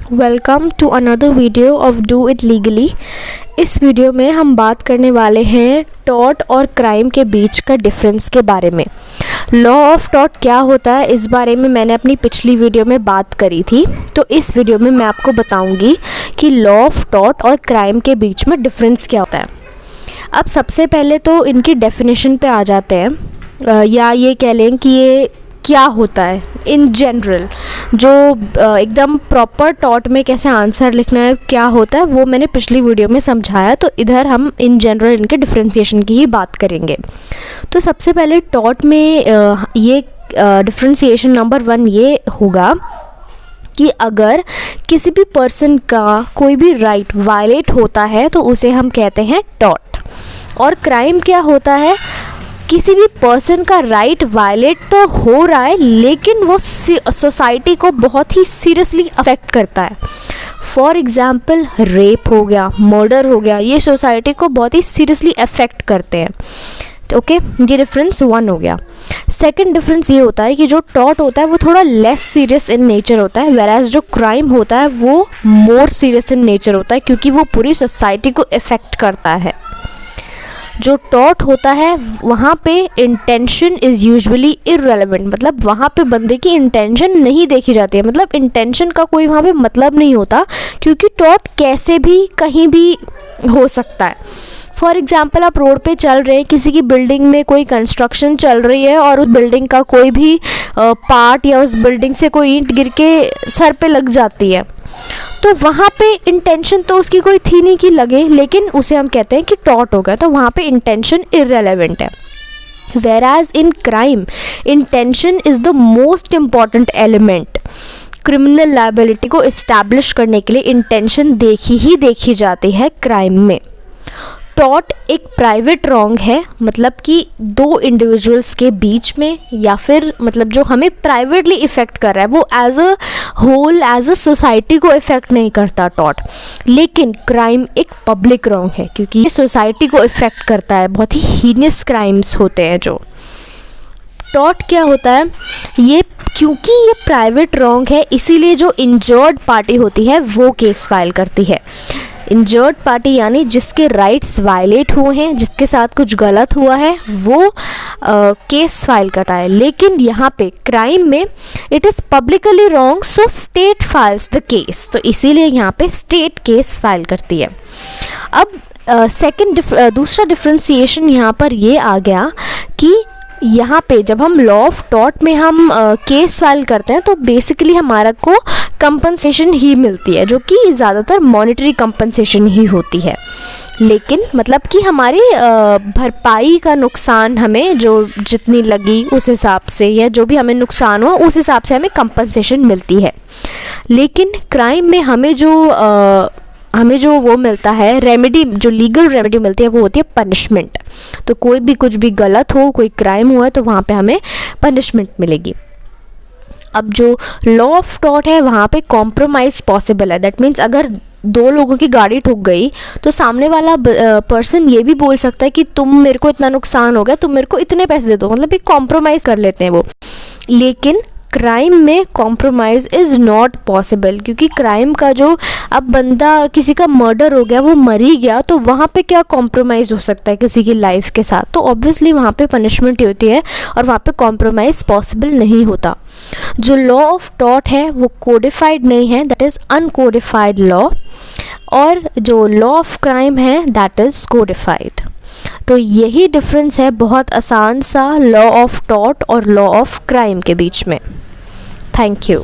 Welcome to another video of do it legally. इस video में हम बात करने वाले हैं टॉर्ट और क्राइम के बीच का डिफरेंस के बारे में। लॉ ऑफ टॉर्ट क्या होता है इस बारे में मैंने अपनी पिछली वीडियो में बात करी थी, तो इस वीडियो में मैं आपको बताऊंगी कि लॉ ऑफ टॉर्ट और क्राइम के बीच में डिफरेंस क्या होता है। अब सबसे पहले तो इनकी डेफिनेशन पे आ जाते हैं, या ये कह लें कि ये क्या होता है इन जनरल। जो एकदम प्रॉपर टॉर्ट में कैसे आंसर लिखना है, क्या होता है, वो मैंने पिछली वीडियो में समझाया। तो इधर हम इन जनरल इनके डिफ्रेंसिएशन की ही बात करेंगे। तो सबसे पहले टॉर्ट में ये डिफ्रेंसिएशन नंबर 1 ये होगा कि अगर किसी भी पर्सन का कोई भी राइट वायलेट होता है तो उसे हम कहते हैं टॉर्ट। और क्राइम क्या होता है, किसी भी पर्सन का राइट वायलेट तो हो रहा है लेकिन वो सोसाइटी को बहुत ही सीरियसली अफेक्ट करता है। फॉर एग्ज़ाम्पल रेप हो गया, मर्डर हो गया, ये सोसाइटी को बहुत ही सीरियसली अफेक्ट करते हैं। ओके, ये डिफरेंस 1 हो गया। सेकंड डिफरेंस ये होता है कि जो टॉर्ट होता है वो थोड़ा लेस सीरियस इन नेचर होता है, वेराज जो क्राइम होता है वो मोर सीरियस इन नेचर होता है, क्योंकि वो पूरी सोसाइटी को अफेक्ट करता है। जो टॉर्ट होता है वहाँ पे इंटेंशन इज़ यूजुअली इररेलेवेंट, मतलब वहाँ पे बंदे की इंटेंशन नहीं देखी जाती है, मतलब इंटेंशन का कोई वहाँ पे मतलब नहीं होता, क्योंकि टॉर्ट कैसे भी कहीं भी हो सकता है। फॉर एग्ज़ाम्पल आप रोड पे चल रहे हैं, किसी की बिल्डिंग में कोई कंस्ट्रक्शन चल रही है और उस बिल्डिंग का कोई भी पार्ट या उस बिल्डिंग से कोई ईंट गिर के सर पे लग जाती है, तो वहाँ पे इंटेंशन तो उसकी कोई थी नहीं कि लगे, लेकिन उसे हम कहते हैं कि टॉर्ट हो गया, तो वहाँ पे इंटेंशन इररेलेवेंट है। Whereas in crime intention is the most important element. Criminal liability को इस्टेब्लिश करने के लिए इंटेंशन देखी जाती है क्राइम में। टॉर्ट एक प्राइवेट रॉन्ग है, मतलब कि दो इंडिविजुअल्स के बीच में, या फिर मतलब जो हमें प्राइवेटली इफ़ेक्ट कर रहा है, वो as a whole as a society को इफ़ेक्ट नहीं करता टॉर्ट। लेकिन क्राइम एक पब्लिक रॉन्ग है, क्योंकि ये सोसाइटी को इफ़ेक्ट करता है, बहुत ही हीनियस क्राइम्स होते हैं। जो टॉर्ट क्या होता है, ये क्योंकि ये प्राइवेट रॉन्ग है इसीलिए जो इंजर्ड पार्टी होती है वो केस फाइल करती है। इंजर्ड पार्टी यानी जिसके राइट्स वायलेट हुए हैं, जिसके साथ कुछ गलत हुआ है, वो केस फाइल करता है। लेकिन यहाँ पे क्राइम में it is publicly wrong, so state files the case, तो इसीलिए यहाँ पे स्टेट केस फाइल करती है। अब दूसरा डिफ्रेंसिएशन यहाँ पर ये आ गया कि यहाँ पे जब हम लॉ ऑफ टॉर्ट में हम केस फाइल करते हैं तो बेसिकली हमारा को कंपनसेशन ही मिलती है, जो कि ज़्यादातर मॉनेटरी कंपनसेशन ही होती है। लेकिन मतलब कि हमारी भरपाई का नुकसान हमें जो जितनी लगी उस हिसाब से, या जो भी हमें नुकसान हुआ उस हिसाब से हमें कंपनसेशन मिलती है। लेकिन क्राइम में हमें जो वो मिलता है रेमेडी, जो लीगल रेमेडी मिलती है वो होती है पनिशमेंट। तो कोई भी कुछ भी गलत हो, कोई क्राइम हुआ है तो वहाँ पे हमें पनिशमेंट मिलेगी। अब जो लॉ ऑफ टॉर्ट है वहाँ पे कॉम्प्रोमाइज़ पॉसिबल है। दैट मीन्स अगर दो लोगों की गाड़ी ठुक गई तो सामने वाला पर्सन ये भी बोल सकता है कि तुम मेरे को इतना नुकसान हो गया, तुम मेरे को इतने पैसे दे दो, मतलब एक कॉम्प्रोमाइज़ कर लेते हैं वो। लेकिन क्राइम में कॉम्प्रोमाइज़ इज़ नॉट पॉसिबल, क्योंकि क्राइम का जो अब बंदा, किसी का मर्डर हो गया, वो मर ही गया, तो वहाँ पे क्या कॉम्प्रोमाइज़ हो सकता है किसी की लाइफ के साथ, तो ऑब्वियसली वहाँ पे पनिशमेंट होती है और वहाँ पे कॉम्प्रोमाइज़ पॉसिबल नहीं होता। जो लॉ ऑफ टॉर्ट है वो कोडिफाइड नहीं है, दैट इज़ अनकोडिफाइड लॉ, और जो लॉ ऑफ क्राइम है दैट इज़ कोडिफाइड। तो यही डिफरेंस है, बहुत आसान सा, लॉ ऑफ टॉर्ट और लॉ ऑफ क्राइम के बीच में। Thank you.